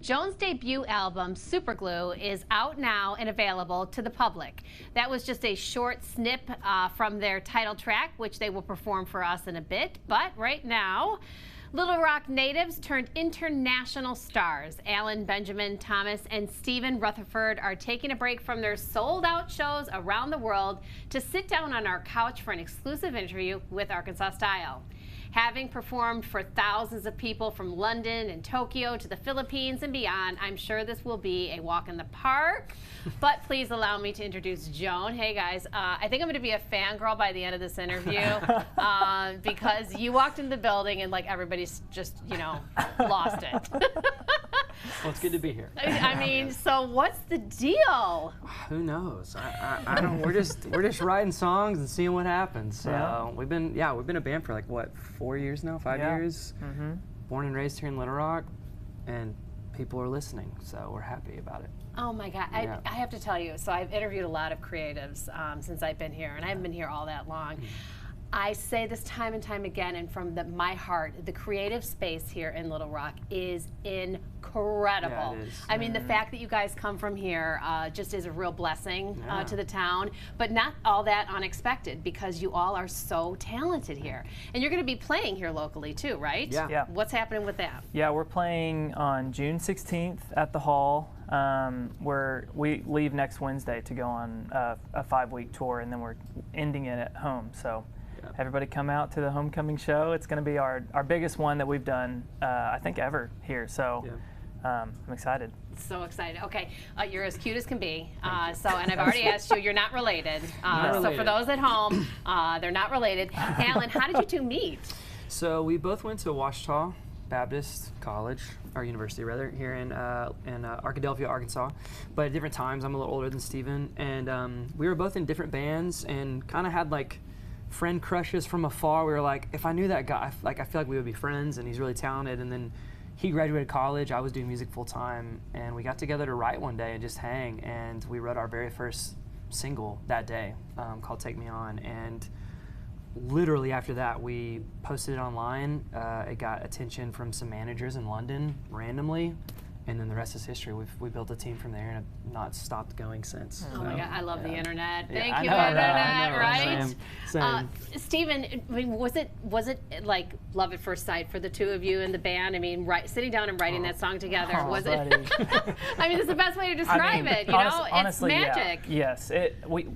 Joan's debut album, Superglue, is out now and available to the public. That was just a short snip from their title track, which they will perform for us in a bit. But right now, Little Rock natives turned international stars. Alan Benjamin Thomas and Stephen Rutherford are taking a break from their sold-out shows around the world to sit down on our couch for an exclusive interview with Arkansas Style. Having performed for thousands of people from London and Tokyo to the Philippines and beyond, I'm sure this will be a walk in the park. But please allow me to introduce Joan. Hey guys, I think I'm going to be a fangirl by the end of this interview because you walked in the building and like everybody's just, you know, lost it. Well, it's good to be here. I mean, so what's the deal? Who knows? I don't. We're just writing songs and seeing what happens. So we've been a band for like what, 4 years now, 5 years. Mm-hmm. Born and raised here in Little Rock, and people are listening, so we're happy about it. Oh my God, I have to tell you. So I've interviewed a lot of creatives since I've been here, and I haven't been here all that long. I say this time and time again, and from my heart, the creative space here in Little Rock is incredible. Yeah, it is. I mean, the fact that you guys come from here just is a real blessing to the town, but not all that unexpected because you all are so talented here. And you're going to be playing here locally too, right? Yeah. What's happening with that? Yeah, we're playing on June 16th at the Hall. We leave next Wednesday to go on a 5-week tour, and then we're ending it at home. So. Everybody come out to the homecoming show. It's going to be our biggest one that we've done, I think, ever here. So I'm excited. So excited. Okay, you're as cute as can be. And I've already asked you, you're not related. So for those at home, they're not related. Alan, how did you two meet? So we both went to Ouachita Baptist College, or university rather, here in Arkadelphia, Arkansas, but at different times. I'm a little older than Steven, and we were both in different bands and kind of had like friend crushes from afar. We were like, if I knew that guy, like I feel like we would be friends, and he's really talented. And then he graduated college, I was doing music full time, and we got together to write one day and just hang, and we wrote our very first single that day called Take Me On. And literally after that, we posted it online. It got attention from some managers in London randomly, and then the rest is history. We built a team from there and have not stopped going since. Oh my God, I love the internet. Thank you, internet, right? Same. Steven, I mean, was it like love at first sight for the two of you in the band? I mean, sitting down and writing that song together, was it? I mean, it's the best way to describe it. You know, honestly, it's magic. Yeah. Yes.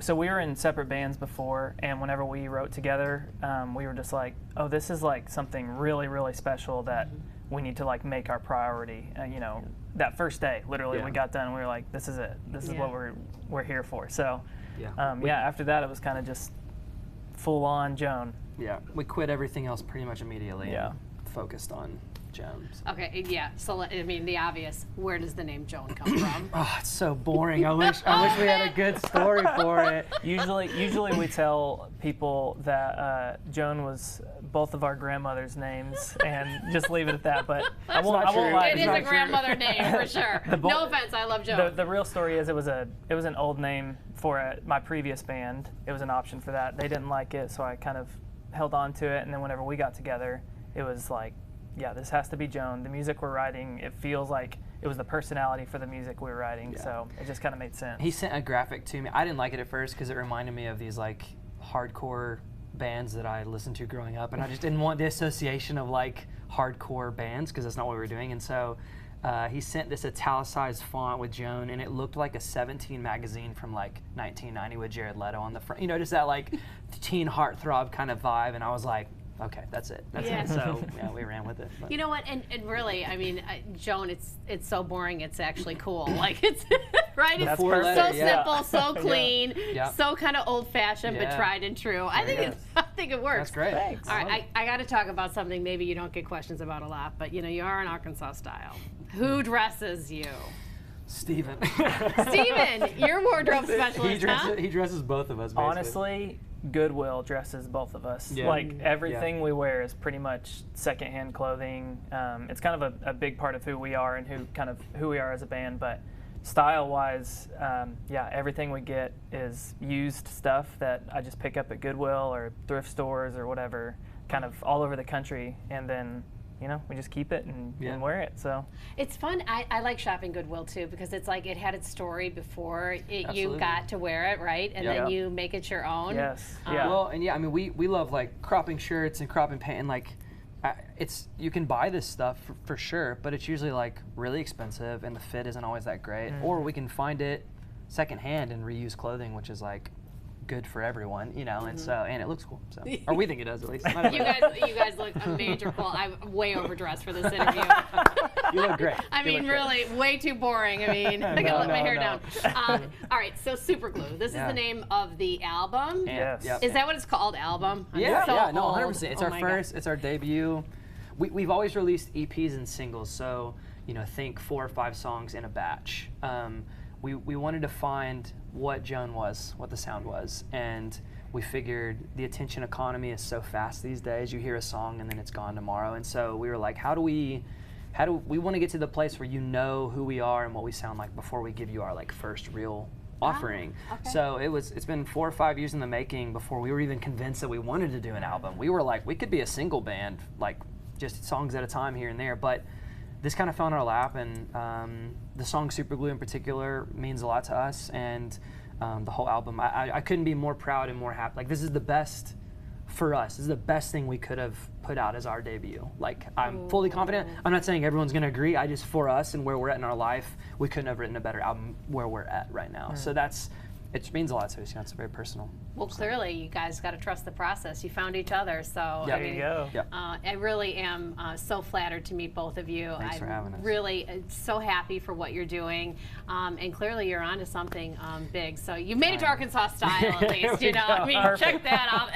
So we were in separate bands before, and whenever we wrote together, we were just like, oh, this is like something really, really special that we need to like make our priority. You know, that first day, literally, we got done. We were like, this is it. This is what we're here for. So, after that, it was kind of just full on Joan. Yeah, we quit everything else pretty much immediately. And focused on Joan. So. Okay, yeah. So I mean, the obvious. Where does the name Joan come from? Oh, it's so boring. I wish we had a good story for it. Usually we tell people that Joan was both of our grandmother's names, and just leave it at that. But I won't lie. It is a grandmother name for sure. No offense, I love Joan. The real story is it was an old name for my previous band. It was an option for that. They didn't like it, so I kind of held on to it. And then whenever we got together, it was like, yeah, this has to be Joan. The music we're writing, it feels like it was the personality for the music we were writing, so it just kind of made sense. He sent a graphic to me. I didn't like it at first because it reminded me of these like hardcore bands that I listened to growing up, and I just didn't want the association of like hardcore bands because that's not what we were doing. And so he sent this italicized font with Joan, and it looked like a 17 magazine from like 1990 with Jared Leto on the front. You know, just that like teen heartthrob kind of vibe, and I was like, okay, that's it. That's it. So we ran with it. But. You know what? And really, I mean, Joan, it's so boring. It's actually cool. Like it's right. It's so simple, so clean, so kind of old-fashioned, but tried and true. I think it works. That's great. Thanks. All right, I got to talk about something maybe you don't get questions about a lot, but you know, you are an Arkansas Style. Who dresses you? Steven. Steven, your wardrobe specialist, He dresses both of us, basically. Honestly, Goodwill dresses both of us. Like everything we wear is pretty much secondhand clothing. It's kind of a big part of who we are and who we are as a band. But style-wise, everything we get is used stuff that I just pick up at Goodwill or thrift stores or whatever, kind of all over the country. And then we just keep it and wear it. So It's fun. I like shopping Goodwill too because it's like it had its story before you got to wear it, right? And then you make it your own. yes, Well, and I mean, we love like cropping shirts and cropping pants, and like you can buy this stuff for sure, but it's usually like really expensive and the fit isn't always that great. Or we can find it secondhand and reuse clothing, which is like good for everyone, and so it looks cool. So, or we think it does at least. You guys look major cool. I'm way overdressed for this interview. You look great. I mean, really, way too boring. I mean, I gotta let my hair down. All right, so Super Glue. This is the name of the album. Yes. Is that what it's called? Album? I'm Yeah, so yeah, no, old. 100%. It's our first. It's our debut. We've always released EPs and singles, so think 4 or 5 songs in a batch. We wanted to find what Joan was, what the sound was, and we figured the attention economy is so fast these days. You hear a song and then it's gone tomorrow, and so we were like, how do we want to get to the place where you know who we are and what we sound like before we give you our like first real offering. Okay. So it's been 4 or 5 years in the making before we were even convinced that we wanted to do an album. We were like, we could be a single band, like just songs at a time here and there, but this kind of fell in our lap, and the song Super Glue in particular means a lot to us, and the whole album. I couldn't be more proud and more happy. Like, this is the best for us. This is the best thing we could have put out as our debut. Like, I'm fully confident. I'm not saying everyone's going to agree. I just, for us and where we're at in our life, we couldn't have written a better album where we're at right now. So it means a lot to us. It's very personal. Well, clearly, you guys got to trust the process. You found each other, so Yeah. I mean, there you go. Yeah. I really am so flattered to meet both of you. Thanks for having us. I'm really so happy for what you're doing, and clearly you're onto something big. So you made it to Arkansas style, at least. we go. I mean, check that out.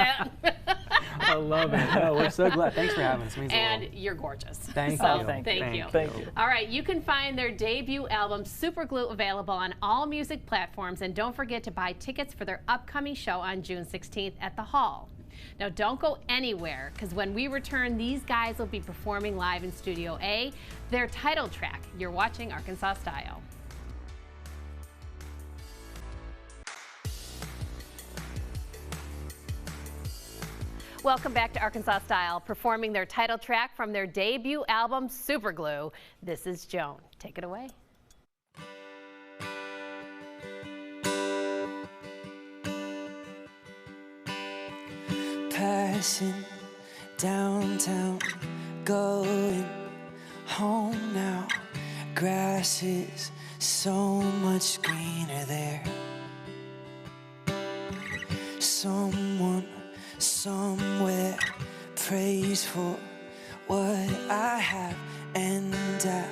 I love it. Oh, we're so glad. Thanks for having us. It means a And lot. you're gorgeous. Thank so, you. Thank you. Thank you. All right, you can find their debut album, Super Glue, available on all music platforms. And don't forget to buy tickets for their upcoming show on June 16th at the Hall. Now, don't go anywhere, because when we return, these guys will be performing live in Studio A, their title track. You're watching Arkansas Style. Welcome back to Arkansas Style, performing their title track from their debut album, Super Glue. This is Joan. Take it away. Passing downtown, going home now. Grass is so much greener there. Someone somewhere prays for what I have, and I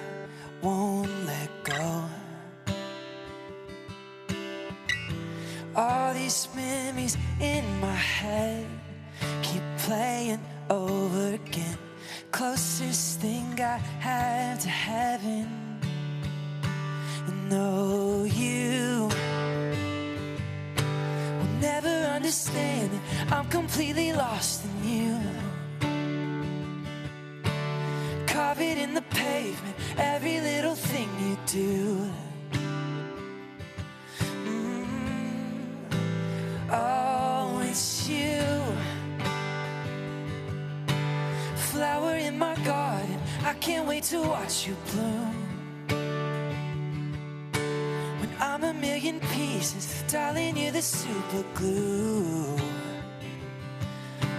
won't let go. All these memories in my head keep playing over again. Closest thing I have to heaven. And no, you will never understand it. I'm completely lost in you. Carve it in the pavement, every little thing you do. Oh, it's you. Flower in my garden, I can't wait to watch you bloom. When I'm a million pieces, darling, you're the super glue.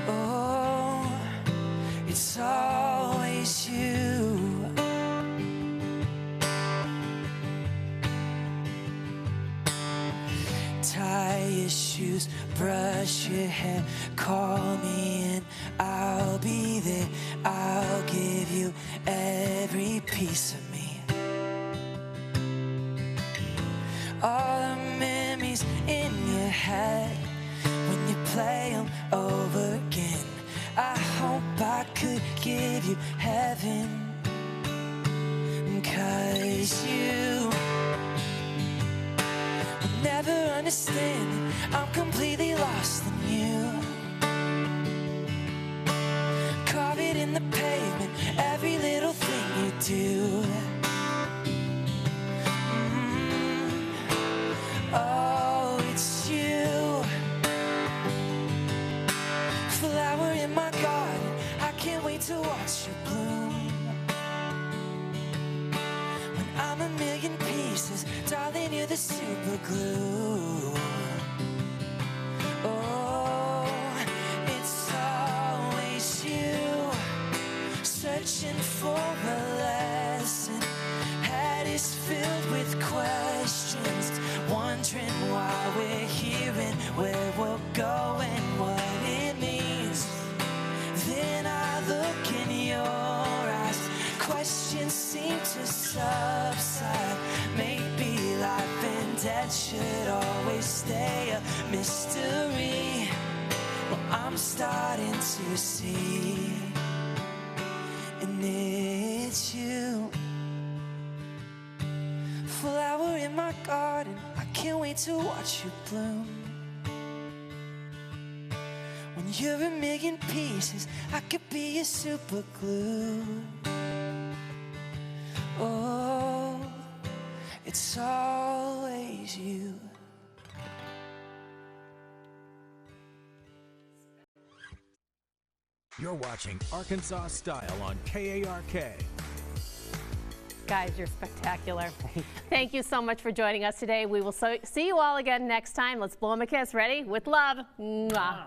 Oh, it's always you. Tie your shoes, brush your hair, call me and I'll be there. I'll give you every piece of me. All the memories in your head, when you play them over again. I hope I could give you heaven, 'cause you will never understand it. I'm completely lost in you. Carve it in the pavement, every little thing you do. Oh, it's you. Flower in my garden, I can't wait to watch you bloom. pieces. Darling, you're the super glue. Oh, it's always you, searching for a lesson. Head is filled with questions, wondering why we're here and where we'll go and what it means. Then I look in your eyes, questions seem to subside. Maybe life and death should always stay a mystery. Well, I'm starting to see, and it's you. Flower in my garden, I can't wait to watch you bloom. When you're a million pieces, I could be your super glue. Oh, it's always you. You're watching Arkansas Style on KARK. Guys, you're spectacular. Thank you so much for joining us today. We will see you all again next time. Let's blow them a kiss. Ready? With love. Mwah.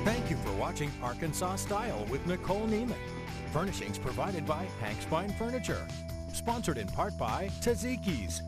Thank you for watching Arkansas Style with Nicole Neiman. Furnishings provided by Hank Spine Furniture. Sponsored in part by Tzatziki's,